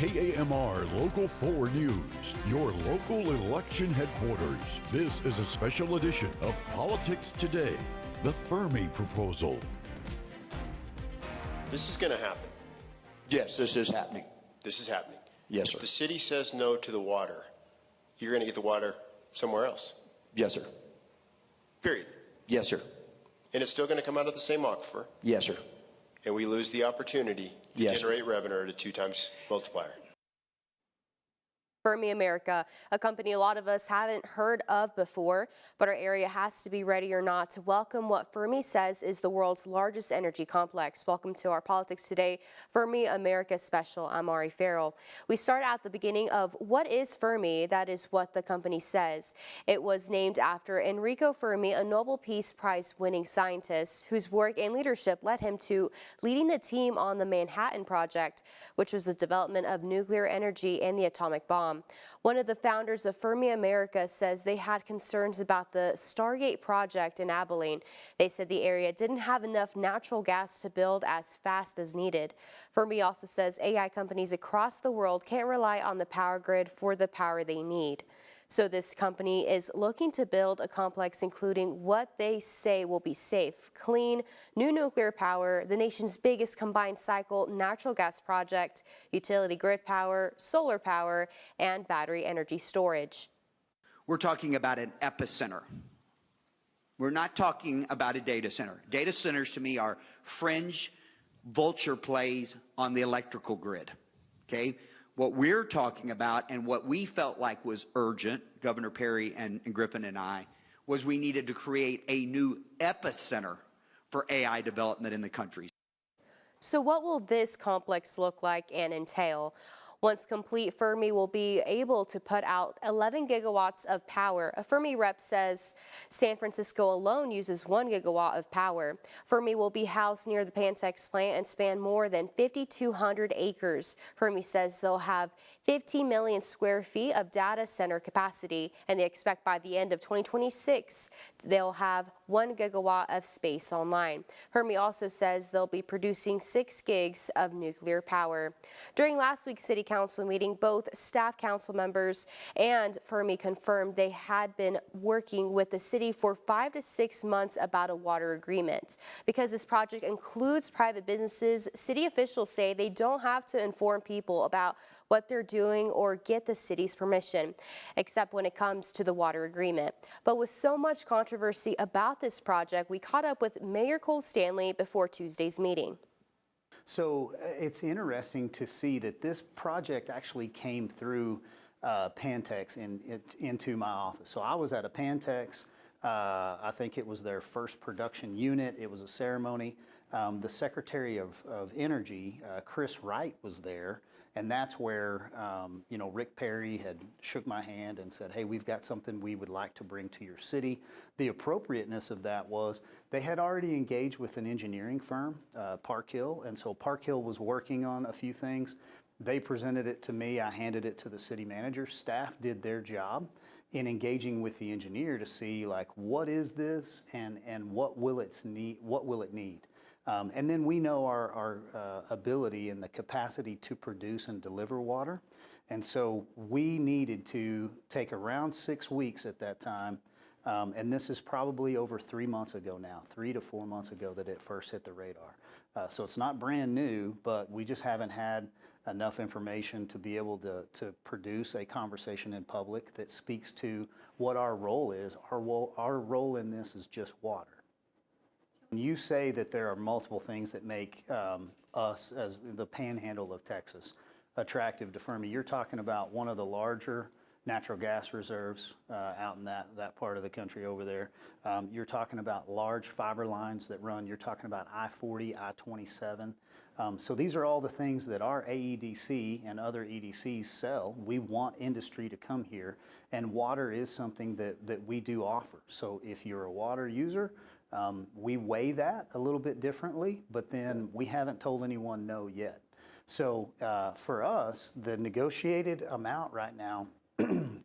KAMR Local 4 News, your local election headquarters. This is a special edition of Politics Today, the Fermi proposal. This is going to happen. Yes, this is happening. This is happening. Yes, If sir. the city says no to the water, you're going to get the water somewhere else. Yes, sir. Period. Yes, sir. And it's still going to come out of the same aquifer, Yes, sir. and we lose the opportunity to Yes, generate revenue at a 2 times multiplier. Fermi America, a company a lot of us haven't heard of before, but our area has to be ready or not to welcome what Fermi says is the world's largest energy complex. Welcome to our Politics Today Fermi America special. I'm Ari Farrell. We start at the beginning of what is Fermi. That is what the company says. It was named after Enrico Fermi, a Nobel Peace Prize winning scientist whose work and leadership led him to leading the team on the Manhattan Project, which was the development of nuclear energy and the atomic bomb. One of the founders of Fermi America says they had concerns about the Stargate project in Abilene. They said the area didn't have enough natural gas to build as fast as needed. Fermi also says AI companies across the world can't rely on the power grid for the power they need. So this company is looking to build a complex including what they say will be safe, clean, new nuclear power, the nation's biggest combined cycle natural gas project, utility grid power, solar power, and battery energy storage. We're talking about an epicenter. We're not talking about a data center. Data centers to me are fringe vulture plays on the electrical grid, okay? What we're talking about and what we felt like was urgent, Governor Perry and Griffin and I, was we needed to create a new epicenter for AI development in the country. So what will this complex look like and entail? Once complete, Fermi will be able to put out 11 gigawatts of power. A Fermi rep says San Francisco alone uses 1 gigawatt of power. Fermi will be housed near the Pantex plant and span more than 5,200 acres. Fermi says they'll have 15 million square feet of data center capacity, and they expect by the end of 2026, they'll have 1 gigawatt of space online. Fermi also says they'll be producing 6 gigs of nuclear power. During last week's City Council meeting, both staff council members and Fermi confirmed they had been working with the city for 5 to 6 months about a water agreement. Because this project includes private businesses, city officials say they don't have to inform people about what they're doing or get the city's permission, except when it comes to the water agreement. But with so much controversy about this project, we caught up with Mayor Cole Stanley before Tuesday's meeting. So it's interesting to see that this project actually came through Pantex into my office. So I was at a Pantex. I think it was their first production unit. It was a ceremony. The Secretary of Energy, Chris Wright, was there. And that's where, Rick Perry had shook my hand and said, hey, we've got something we would like to bring to your city. The appropriateness of that was they had already engaged with an engineering firm, Park Hill, and so Park Hill was working on a few things. They presented it to me. I handed it to the city manager. Staff did their job in engaging with the engineer to see, like, what is this and what will it need? What will it need? And then we know our ability and the capacity to produce and deliver water. And so we needed to take around 6 weeks at that time. And this is probably over 3 months ago now, 3 to 4 months ago that it first hit the radar. So it's not brand new, but we just haven't had enough information to be able to produce a conversation in public that speaks to what our role is. Our role in this is just water. You say that there are multiple things that make us, as the panhandle of Texas, attractive to Fermi. You're talking about one of the larger natural gas reserves out in that part of the country over there. You're talking about large fiber lines that run. You're talking about I-40, I-27. So these are all the things that our AEDC and other EDCs sell. We want industry to come here, and water is something that we do offer. So if you're a water user, we weigh that a little bit differently, but then we haven't told anyone no yet. So for us, the negotiated amount right now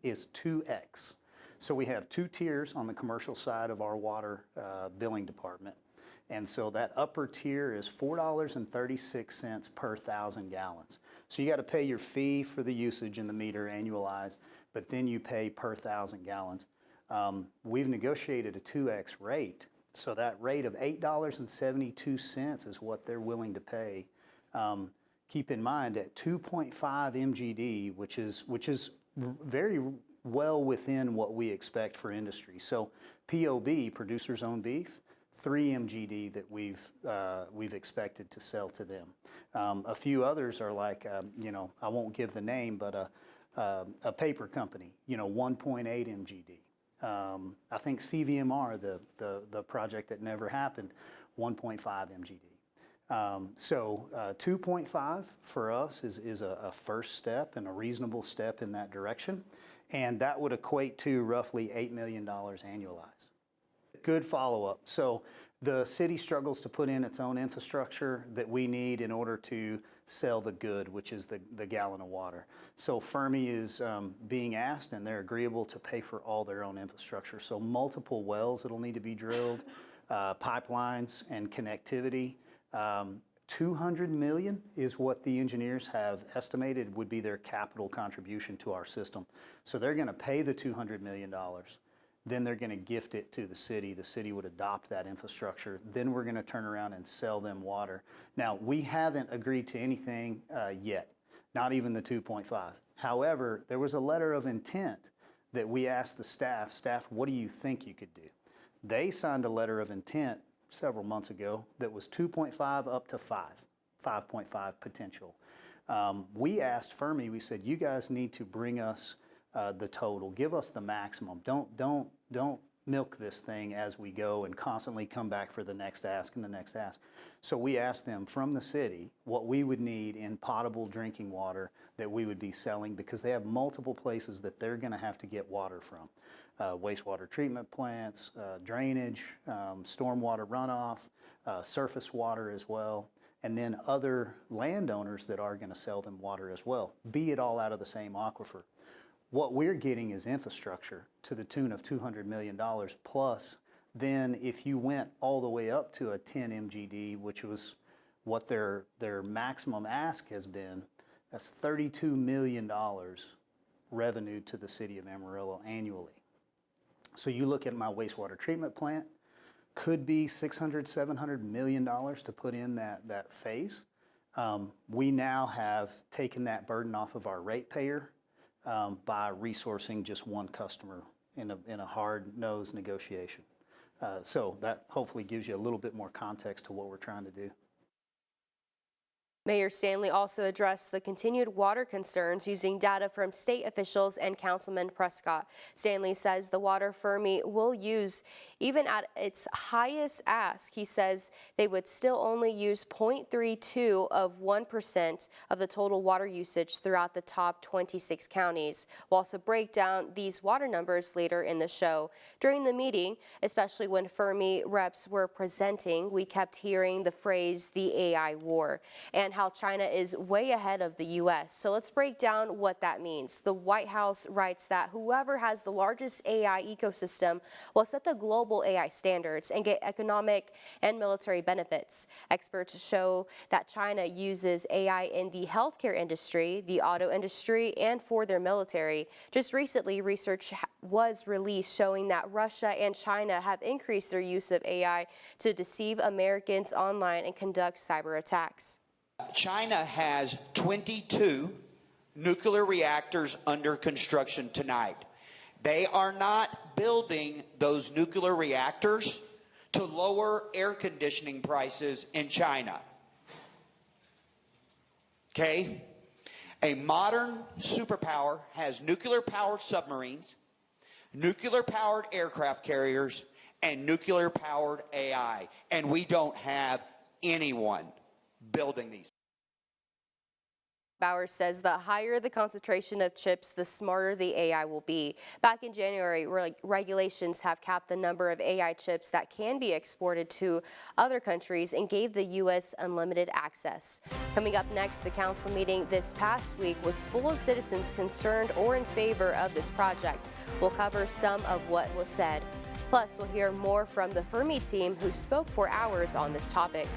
is 2x. So we have 2 tiers on the commercial side of our water billing department. And so that upper tier is $4.36 per 1,000 gallons. So you got to pay your fee for the usage in the meter annualized, but then you pay per 1,000 gallons. We've negotiated a 2x rate. So that rate of $8.72 is what they're willing to pay. Keep in mind at 2.5 MGD, which is very well within what we expect for industry. So POB, producers own beef, 3 MGD that we've expected to sell to them. A few others are like, I won't give the name, but a paper company, 1.8 MGD. I think CVMR, the project that never happened, 1.5 MGD. So 2.5 for us is a first step and a reasonable step in that direction. And that would equate to roughly $8 million annualized. Good follow-up. So the city struggles to put in its own infrastructure that we need in order to sell the good, which is the gallon of water. So Fermi is being asked, and they're agreeable to pay for all their own infrastructure. So multiple wells that'll need to be drilled, pipelines and connectivity. 200 million is what the engineers have estimated would be their capital contribution to our system. So they're going to pay the $200 million. Then they're going to gift it to the city. The city would adopt that infrastructure. Then we're going to turn around and sell them water. Now, we haven't agreed to anything yet, not even the 2.5. However, there was a letter of intent that we asked the staff, what do you think you could do? They signed a letter of intent several months ago that was 2.5 up to 5.5 potential. We asked Fermi, we said, you guys need to bring us the total, give us the maximum. Don't milk this thing as we go and constantly come back for the next ask and the next ask. So we asked them from the city what we would need in potable drinking water that we would be selling, because they have multiple places that they're going to have to get water from. Wastewater treatment plants, drainage, stormwater runoff, surface water as well, and then other landowners that are going to sell them water as well, be it all out of the same aquifer. What we're getting is infrastructure to the tune of $200 million plus. Then if you went all the way up to a 10 MGD, which was what their maximum ask has been, that's $32 million revenue to the city of Amarillo annually. So you look at my wastewater treatment plant, could be $600, $700 million to put in that phase. We now have taken that burden off of our ratepayer by resourcing just one customer in a hard-nosed negotiation. So that hopefully gives you a little bit more context to what we're trying to do. Mayor Stanley also addressed the continued water concerns using data from state officials and Councilman Prescott. Stanley says the water Fermi will use, even at its highest ask, he says they would still only use 0.32 of 1% of the total water usage throughout the top 26 counties. We'll also break down these water numbers later in the show. During the meeting, especially when Fermi reps were presenting, we kept hearing the phrase the AI war and how China is way ahead of the U.S. So let's break down what that means. The White House writes that whoever has the largest AI ecosystem will set the global AI standards and get economic and military benefits. Experts show that China uses AI in the healthcare industry, the auto industry, and for their military. Just recently, research was released showing that Russia and China have increased their use of AI to deceive Americans online and conduct cyber attacks. China has 22 nuclear reactors under construction tonight. They are not building those nuclear reactors to lower air conditioning prices in China. Okay? A modern superpower has nuclear-powered submarines, nuclear-powered aircraft carriers, and nuclear-powered AI. And we don't have anyone building these. Bowers says the higher the concentration of chips, the smarter the AI will be. Back in January, regulations have capped the number of AI chips that can be exported to other countries and gave the U.S. unlimited access. Coming up next, the council meeting this past week was full of citizens concerned or in favor of this project. We'll cover some of what was said. Plus, we'll hear more from the Fermi team who spoke for hours on this topic.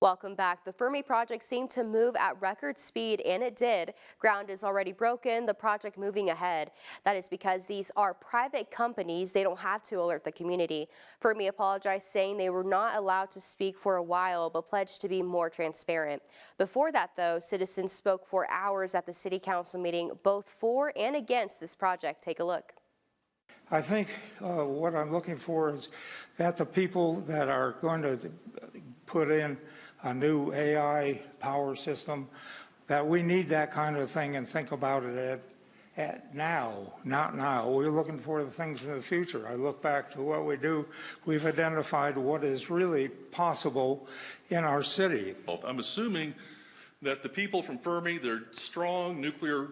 Welcome back. The Fermi project seemed to move at record speed, and it did. Ground is already broken, the project moving ahead. That is because these are private companies. They don't have to alert the community. Fermi apologized, saying they were not allowed to speak for a while, but pledged to be more transparent. Before that, though, citizens spoke for hours at the city council meeting, both for and against this project. Take a look. I think what I'm looking for is that the people that are going to put in a new AI power system, that we need that kind of thing and think about it at now, not now. We're looking for the things in the future. I look back to what we do. We've identified what is really possible in our city. I'm assuming that the people from Fermi, their strong nuclear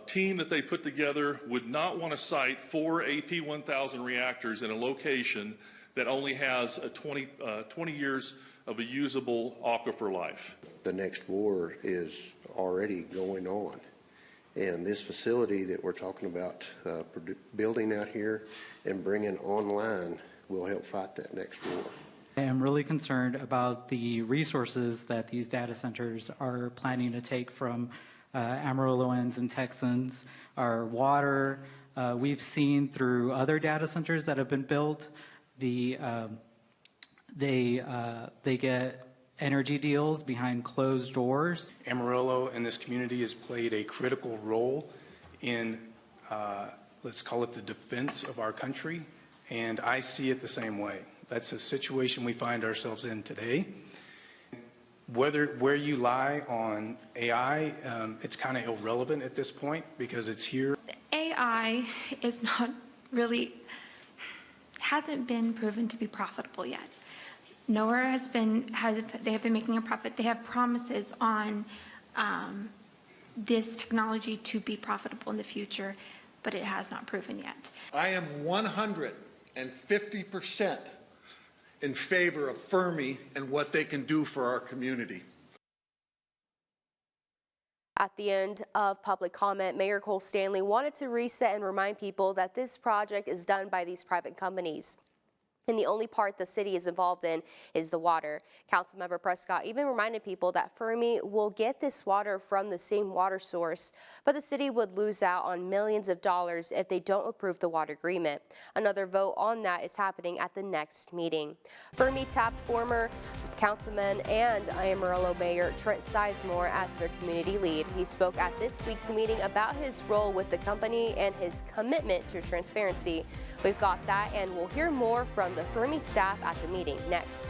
team that they put together, would not want to site 4 AP1000 reactors in a location that only has a 20 years of a usable aquifer life. The next war is already going on. And this facility that we're talking about building out here and bringing online will help fight that next war. I am really concerned about the resources that these data centers are planning to take from Amarilloans and Texans. Our water, we've seen through other data centers that have been built, they get energy deals behind closed doors. Amarillo and this community has played a critical role in, let's call it the defense of our country, and I see it the same way. That's a situation we find ourselves in today. Where you lie on AI, it's kind of irrelevant at this point because it's here. AI is not really, hasn't been proven to be profitable yet. Nowhere they have been making a profit. They have promises on this technology to be profitable in the future, but it has not proven yet. I am 150% in favor of Fermi and what they can do for our community. At the end of public comment, Mayor Cole Stanley wanted to reset and remind people that this project is done by these private companies. And the only part the city is involved in is the water. Councilmember Prescott even reminded people that Fermi will get this water from the same water source, but the city would lose out on millions of dollars if they don't approve the water agreement. Another vote on that is happening at the next meeting. Fermi tapped former councilman and Amarillo Mayor Trent Sizemore as their community lead. He spoke at this week's meeting about his role with the company and his commitment to transparency. We've got that, and we'll hear more from the Fermi staff at the meeting next.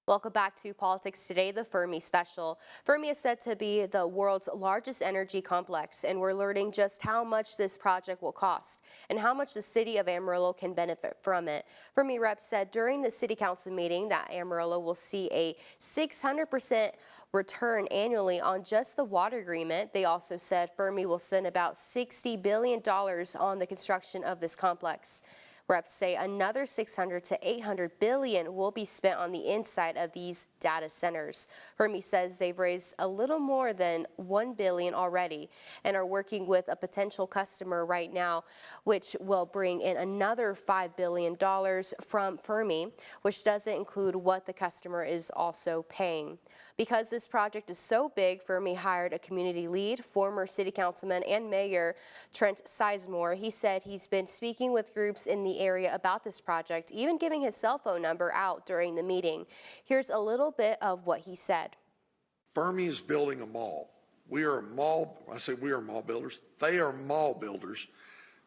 Welcome back to Politics Today, the Fermi Special. Fermi is said to be the world's largest energy complex, and we're learning just how much this project will cost and how much the city of Amarillo can benefit from it. Fermi reps said during the city council meeting that Amarillo will see a 600% return annually on just the water agreement. They also said Fermi will spend about $60 billion on the construction of this complex. Reps say another $600 to $800 billion will be spent on the inside of these data centers. Fermi says they've raised a little more than $1 billion already and are working with a potential customer right now, which will bring in another $5 billion from Fermi, which doesn't include what the customer is also paying. Because this project is so big, Fermi hired a community lead, former city councilman and mayor Trent Sizemore. He said he's been speaking with groups in the area about this project, even giving his cell phone number out during the meeting. Here's a little bit of what he said. Fermi is building a mall. We are a mall, I say we are mall builders. They are mall builders.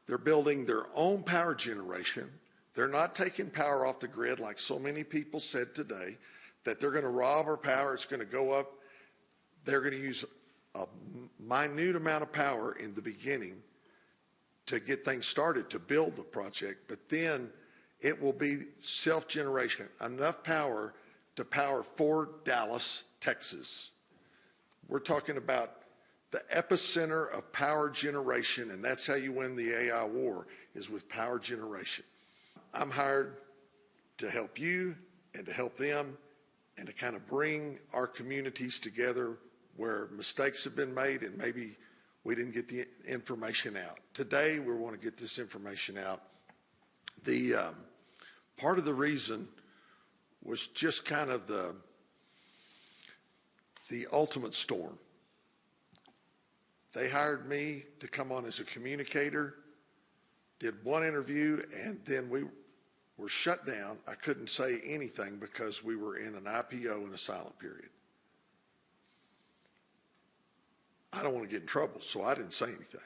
They're building their own power generation. They're not taking power off the grid like so many people said today, that they're going to rob our power, it's going to go up. They're going to use a minute amount of power in the beginning to get things started, to build the project, but then it will be self-generation, enough power to power Fort Dallas, Texas. We're talking about the epicenter of power generation, and that's how you win the AI war, is with power generation. I'm hired to help you and to help them and to kind of bring our communities together where mistakes have been made and maybe we didn't get the information out. Today, we want to get this information out. The part of the reason was just kind of the ultimate storm. They hired me to come on as a communicator, did one interview, and then we were shut down. I couldn't say anything because we were in an IPO and a silent period. I don't want to get in trouble, so I didn't say anything.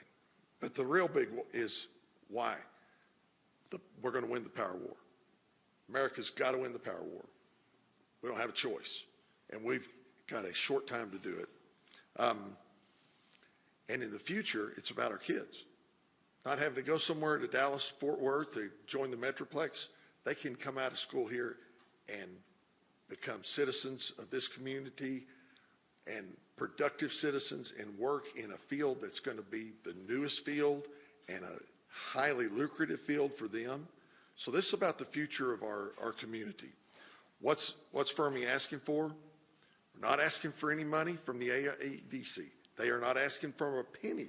But the real big is why? We're going to win the power war. America's got to win the power war. We don't have a choice, and we've got a short time to do it. And in the future, it's about our kids. Not having to go somewhere to Dallas, Fort Worth to join the Metroplex. They can come out of school here and become citizens of this community and productive citizens and work in a field that's going to be the newest field and a highly lucrative field for them. So this is about the future of our community. What's Fermi asking for? We're not asking for any money from the AEDC. They are not asking for a penny.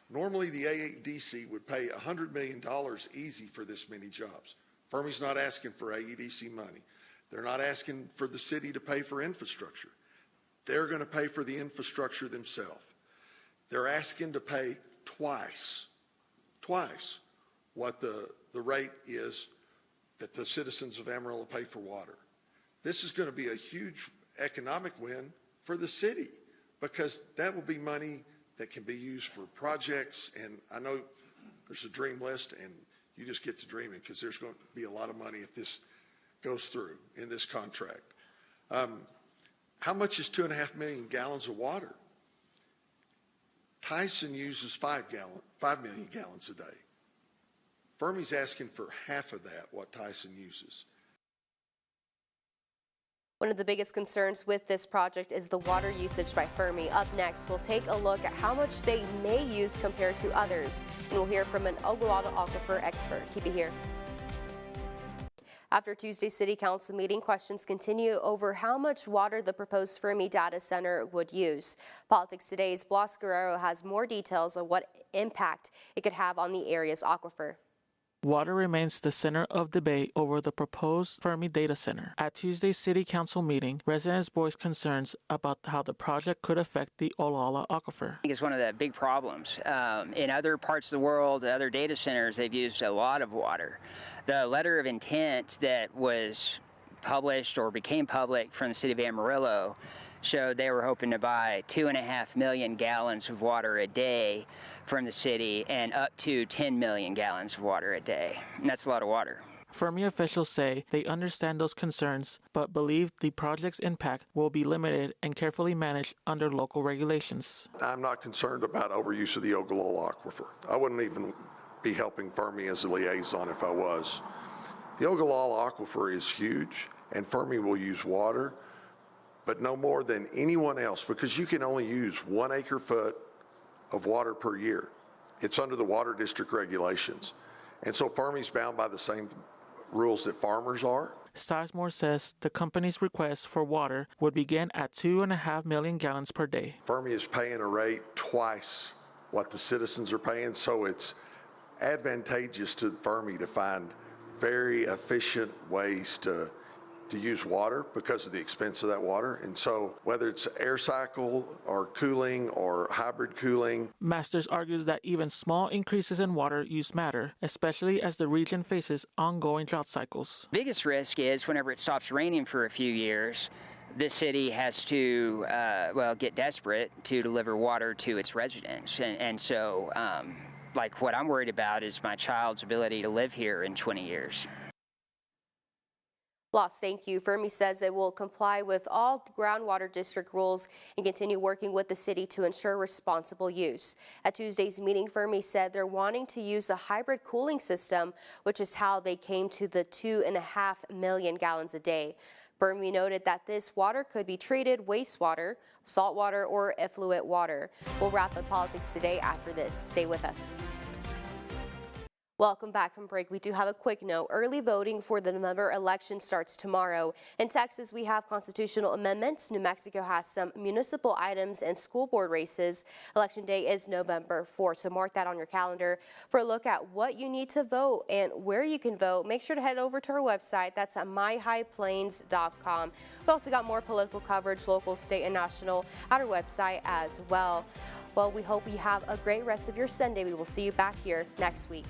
Normally the AEDC would pay $100 million easy for this many jobs. Fermi's not asking for AEDC money. They're not asking for the city to pay for infrastructure. They're going to pay for the infrastructure themselves. They're asking to pay twice what the rate is that the citizens of Amarillo pay for water. This is going to be a huge economic win for the city because that will be money that can be used for projects. And I know there's a dream list, and you just get to dreaming because there's going to be a lot of money if this goes through in this contract. How much is 2.5 million gallons of water? Tyson uses 5 million gallons a day. Fermi's asking for half of that, what Tyson uses. One of the biggest concerns with this project is the water usage by Fermi. Up next, we'll take a look at how much they may use compared to others, and we'll hear from an Ogallala aquifer expert. Keep it here. After Tuesday's City Council meeting, questions continue over how much water the proposed Fermi data center would use. Politics Today's Blas Guerrero has more details on what impact it could have on the area's aquifer. Water remains the center of debate over the proposed Fermi data center. At Tuesday's City Council meeting, residents voiced concerns about how the project could affect the Ogallala aquifer. I think it's one of the big problems. In other parts of the world, other data centers, they've used a lot of water. The letter of intent that was published or became public from the city of Amarillo showed they were hoping to buy 2.5 million gallons of water a day from the city and up to 10 million gallons of water a day. And that's a lot of water. Fermi officials say they understand those concerns, but believe the project's impact will be limited and carefully managed under local regulations. I'm not concerned about overuse of the Ogallala aquifer. I wouldn't even be helping Fermi as a liaison if I was. The Ogallala aquifer is huge, and Fermi will use water, but no more than anyone else, because you can only use 1 acre-foot of water per year. It's under the water district regulations. And so Fermi's bound by the same rules that farmers are. Sizemore says the company's request for water would begin at 2.5 million gallons per day. Fermi is paying a rate twice what the citizens are paying, so it's advantageous to Fermi to find very efficient ways to use water because of the expense of that water. And so whether it's air cycle or cooling or hybrid cooling. Masters argues that even small increases in water use matter, especially as the region faces ongoing drought cycles. Biggest risk is whenever it stops raining for a few years, this city has to, get desperate to deliver water to its residents. And so, like what I'm worried about is my child's ability to live here in 20 years. Blas, thank you. Fermi says it will comply with all groundwater district rules and continue working with the city to ensure responsible use. At Tuesday's meeting, Fermi said they're wanting to use a hybrid cooling system, which is how they came to the 2.5 million gallons a day. Fermi noted that this water could be treated wastewater, saltwater, or effluent water. We'll wrap up Politics Today after this. Stay with us. Welcome back from break. We do have a quick note. Early voting for the November election starts tomorrow. In Texas, we have constitutional amendments. New Mexico has some municipal items and school board races. Election day is November 4th, so mark that on your calendar. For a look at what you need to vote and where you can vote, make sure to head over to our website. That's at myhighplains.com. We've also got more political coverage, local, state, and national at our website as well. Well, we hope you have a great rest of your Sunday. We will see you back here next week.